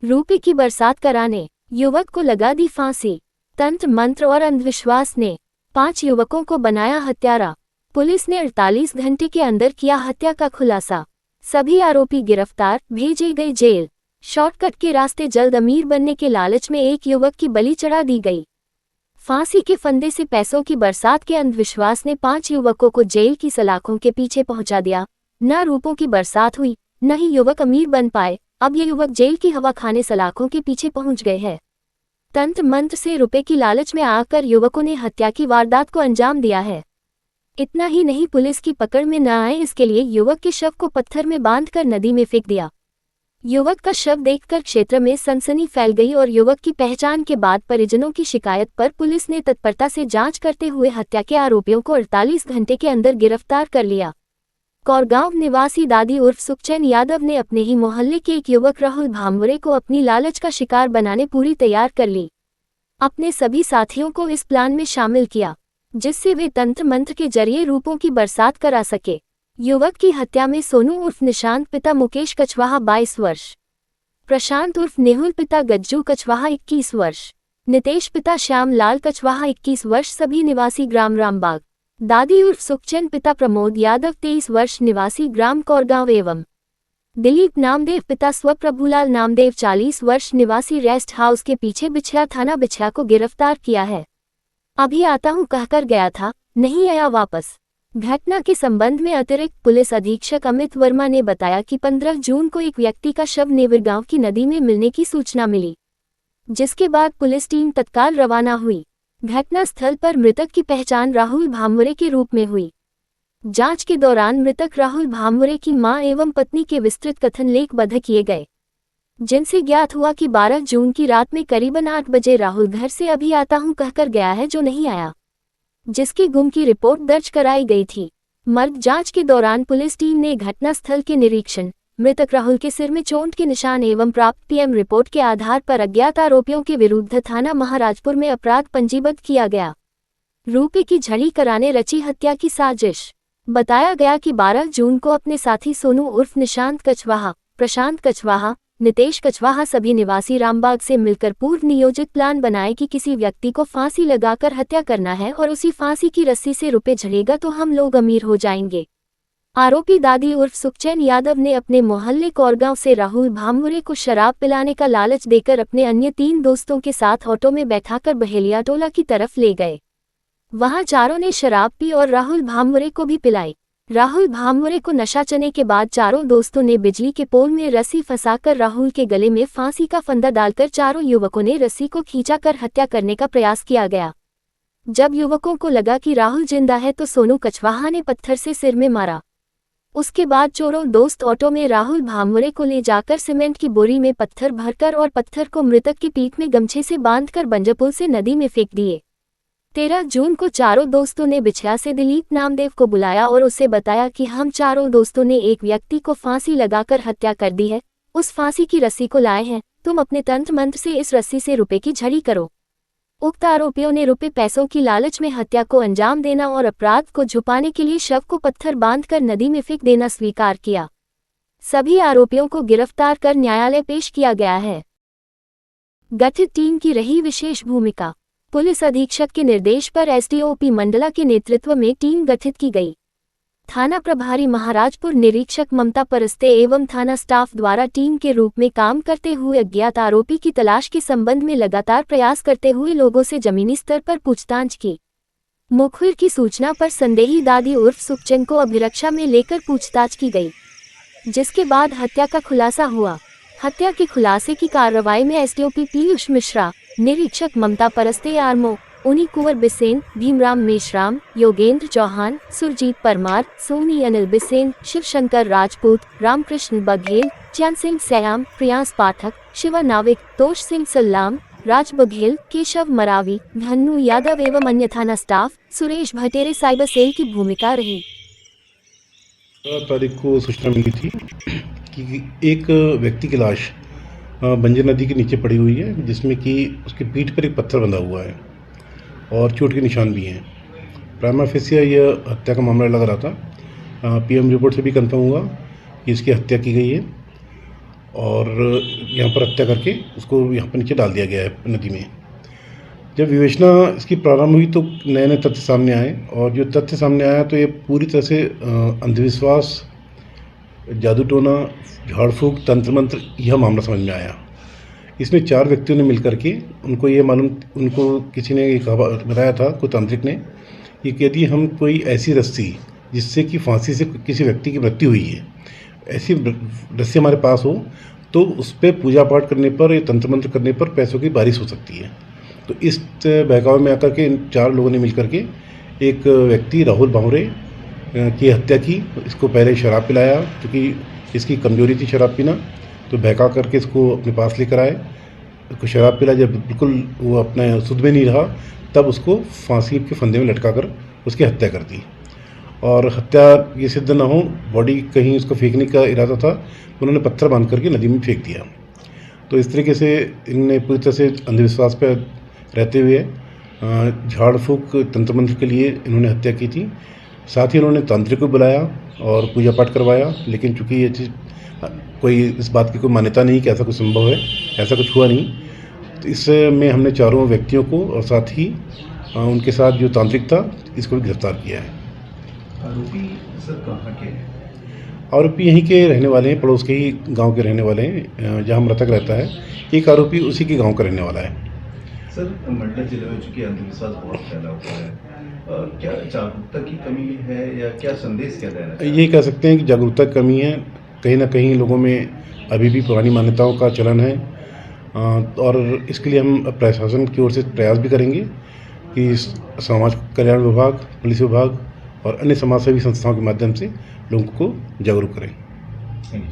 रुपए की बरसात कराने युवक को लगा दी फांसी। तंत्र मंत्र और अंधविश्वास ने 5 युवकों को बनाया हत्यारा। पुलिस ने 48 घंटे के अंदर किया हत्या का खुलासा। सभी आरोपी गिरफ्तार, भेजे गए जेल। शॉर्टकट के रास्ते जल्द अमीर बनने के लालच में एक युवक की बलि चढ़ा दी गई। फांसी के फंदे से पैसों की बरसात के अंधविश्वास ने 5 युवकों को जेल की सलाखों के पीछे पहुंचा दिया। न रूपों की बरसात हुई, न ही युवक अमीर बन पाए। अब ये युवक जेल की हवा खाने सलाखों के पीछे पहुंच गए हैं। तंत्र मंत्र से रुपए की लालच में आकर युवकों ने हत्या की वारदात को अंजाम दिया है। इतना ही नहीं, पुलिस की पकड़ में न आए इसके लिए युवक के शव को पत्थर में बांधकर नदी में फेंक दिया। युवक का शव देखकर क्षेत्र में सनसनी फैल गई और युवक की पहचान के बाद परिजनों की शिकायत पर पुलिस ने तत्परता से जांच करते हुए हत्या के आरोपियों को 48 घंटे के अंदर गिरफ्तार कर लिया। कोरगांव निवासी दादी उर्फ सुखचैन यादव ने अपने ही मोहल्ले के एक युवक राहुल भामरे को अपनी लालच का शिकार बनाने पूरी तैयार कर ली। अपने सभी साथियों को इस प्लान में शामिल किया जिससे वे तंत्र मंत्र के जरिए रूपों की बरसात करा सके। युवक की हत्या में सोनू उर्फ निशांत पिता मुकेश कछवाहा 22 वर्ष, प्रशांत उर्फ नेहुल पिता गज्जू कछवाहा 21 वर्ष, नितेश पिता श्याम लाल कछवाहा 21 वर्ष सभी निवासी ग्राम रामबाग, दादी उर्फ सुखचैन पिता प्रमोद यादव 23 वर्ष निवासी ग्राम कोरगांव एवं दिलीप नामदेव पिता स्वप्रभुलाल नामदेव 40 वर्ष निवासी रेस्ट हाउस के पीछे बिछिया थाना बिछिया को गिरफ्तार किया है। अभी आता हूं कहकर गया था, नहीं आया वापस। घटना के संबंध में अतिरिक्त पुलिस अधीक्षक अमित वर्मा ने बताया कि 15 जून को एक व्यक्ति का शव नेवरगांव की नदी में मिलने की सूचना मिली, जिसके बाद पुलिस टीम तत्काल रवाना हुई। घटना स्थल पर मृतक की पहचान राहुल भामरे के रूप में हुई। जांच के दौरान मृतक राहुल भामरे की मां एवं पत्नी के विस्तृत कथन लेखबद्ध किए गए, जिनसे ज्ञात हुआ कि 12 जून की रात में करीबन 8 बजे राहुल घर से अभी आता हूं कहकर गया है जो नहीं आया, जिसके गुम की रिपोर्ट दर्ज कराई गई थी। मर्ग जांच के दौरान पुलिस टीम ने घटनास्थल के निरीक्षण, मृतक राहुल के सिर में चोट के निशान एवं प्राप्त पीएम रिपोर्ट के आधार पर अज्ञात आरोपियों के विरुद्ध थाना महाराजपुर में अपराध पंजीबद्ध किया गया। रुपए की झड़ी कराने रची हत्या की साजिश। बताया गया कि 12 जून को अपने साथी सोनू उर्फ निशांत कछवाहा, प्रशांत कछवाहा, नितेश कछवाहा सभी निवासी रामबाग से मिलकर पूर्व नियोजित प्लान बनाए कि किसी व्यक्ति को फांसी लगाकर हत्या करना है और उसी फांसी की रस्सी से रुपए झड़ेगा तो हम लोग अमीर हो जाएंगे। आरोपी दादी उर्फ सुखचैन यादव ने अपने मोहल्ले कोरगांव से राहुल भामरे को शराब पिलाने का लालच देकर अपने अन्य 3 दोस्तों के साथ ऑटो में बैठाकर बहेलिया टोला की तरफ ले गए। वहां चारों ने शराब पी और राहुल भामरे को भी पिलाई। राहुल भामरे को नशा चढ़ने के बाद चारों दोस्तों ने बिजली के पोल में रस्सी फंसाकर राहुल के गले में फांसी का फंदा डालकर चारों युवकों ने रस्सी को खींचाकर हत्या करने का प्रयास किया गया। जब युवकों को लगा कि राहुल जिंदा है तो सोनू कछवाहा ने पत्थर से सिर में मारा। उसके बाद चोरों दोस्त ऑटो में राहुल भामरे को ले जाकर सीमेंट की बोरी में पत्थर भरकर और पत्थर को मृतक की पीठ में गमछे से बांधकर बंजरपुल से नदी में फेंक दिए। 13 जून को चारों दोस्तों ने बिछिया से दिलीप नामदेव को बुलाया और उसे बताया कि हम चारों दोस्तों ने एक व्यक्ति को फांसी लगाकर हत्या कर दी है, उस फांसी की रस्सी को लाए हैं, तुम अपने तंत्र मंत्र से इस रस्सी से रुपए की झड़ी करो। उक्त आरोपियों ने रुपए पैसों की लालच में हत्या को अंजाम देना और अपराध को छुपाने के लिए शव को पत्थर बांधकर नदी में फेंक देना स्वीकार किया। सभी आरोपियों को गिरफ्तार कर न्यायालय पेश किया गया है। गठित टीम की रही विशेष भूमिका। पुलिस अधीक्षक के निर्देश पर एसडीओपी मंडला के नेतृत्व में टीम गठित की गई। थाना प्रभारी महाराजपुर निरीक्षक ममता परस्ते एवं थाना स्टाफ द्वारा टीम के रूप में काम करते हुए अज्ञात आरोपी की तलाश के संबंध में लगातार प्रयास करते हुए लोगों से जमीनी स्तर पर पूछताछ की। मुखबिर की सूचना पर संदेही दादी उर्फ सुखचैन को अभिरक्षा में लेकर पूछताछ की गई, जिसके बाद हत्या का खुलासा हुआ। हत्या के खुलासे की कार्रवाई में एसडीओपी पीयूष मिश्रा, निरीक्षक ममता परस्ते आरमो, उनी कुंवर बिसेन, भीमराम मेश्राम, योगेंद्र चौहान, सुरजीत परमार, सोनी अनिल बिसेन, शिवशंकर राजपूत, रामकृष्ण बघेल, चैन सिंह सयाम, प्रियांश पाठक, शिवा नाविक, तोष सिंह सल्लाम, राज बघेल, केशव मरावी, धन्नू यादव एवं अन्य थाना staff, Suresh Bhatere cyber cell की भूमिका रही। 4 तारीख को सूचना मिली थी कि एक व्यक्ति की लाश बंजर नदी के नीचे पड़ी हुई है, जिसमें कि उसकी पीठ पर एक पत्थर बंधा हुआ है और चोट के निशान भी हैं। प्राइमा फेसिया यह हत्या का मामला लग रहा था। पीएम रिपोर्ट से भी कंफर्म हुआ कि इसकी हत्या की गई है और यहाँ पर हत्या करके उसको यहाँ पर नीचे डाल दिया गया है नदी में। जब विवेचना इसकी प्रारंभ हुई तो नए नए तथ्य सामने आए, और जो तथ्य सामने आया तो ये पूरी तरह से अंधविश्वास, जादू टोना, झाड़ फूक, तंत्र मंत्र, यह मामला समझ में आया। इसमें 4 व्यक्तियों ने मिलकर के उनको किसी ने ये बताया था, कोई तांत्रिक ने, कि यदि हम कोई ऐसी रस्सी जिससे कि फांसी से किसी व्यक्ति की मृत्यु हुई है, ऐसी रस्सी हमारे पास हो तो उस पर पूजा पाठ करने पर या तंत्र मंत्र करने पर पैसों की बारिश हो सकती है। तो इस बहकावे में आकर के इन 4 लोगों ने मिलकर के एक व्यक्ति राहुल भावरे की हत्या की। इसको पहले शराब पिलाया, क्योंकि इसकी कमजोरी थी शराब पीना, तो बहका करके इसको अपने पास लेकर आए। उसको शराब पिला, जब बिल्कुल वो अपने सुध में नहीं रहा तब उसको फांसी के फंदे में लटका कर उसकी हत्या कर दी। और हत्या ये सिद्ध ना हो, बॉडी कहीं उसको फेंकने का इरादा था, उन्होंने पत्थर बांध करके नदी में फेंक दिया। तो इस तरीके से इनने पूरी तरह से अंधविश्वास पर रहते हुए झाड़ फूक तंत्र मंत्र के लिए इन्होंने हत्या की थी। साथ ही उन्होंने तांत्रिक को बुलाया और पूजा पाठ करवाया, लेकिन चूंकि ये चीज़ कोई इस बात की कोई मान्यता नहीं कि ऐसा कुछ संभव है, ऐसा कुछ हुआ नहीं। तो इसमें हमने 4 व्यक्तियों को और साथ ही उनके साथ जो तांत्रिक था इसको भी गिरफ्तार किया है। आरोपी सर कहाँ के हैं? आरोपी यहीं के रहने वाले हैं, पड़ोस के ही गांव के रहने वाले हैं, जहां मृतक रहता है। एक आरोपी उसी के गांव का रहने वाला है। सर, मंडला जिले में चूंकि अंधविश्वास बहुत फैला हुआ है, क्या जागरूकता की कमी है या क्या संदेश क्या देना चाहते हैं? ये कह सकते हैं कि जागरूकता की कमी है। कहीं ना कहीं लोगों में अभी भी पुरानी मान्यताओं का चलन है, और इसके लिए हम प्रशासन की ओर से प्रयास भी करेंगे कि समाज कल्याण विभाग, पुलिस विभाग और अन्य समाजसेवी संस्थाओं के माध्यम से लोगों को जागरूक करें।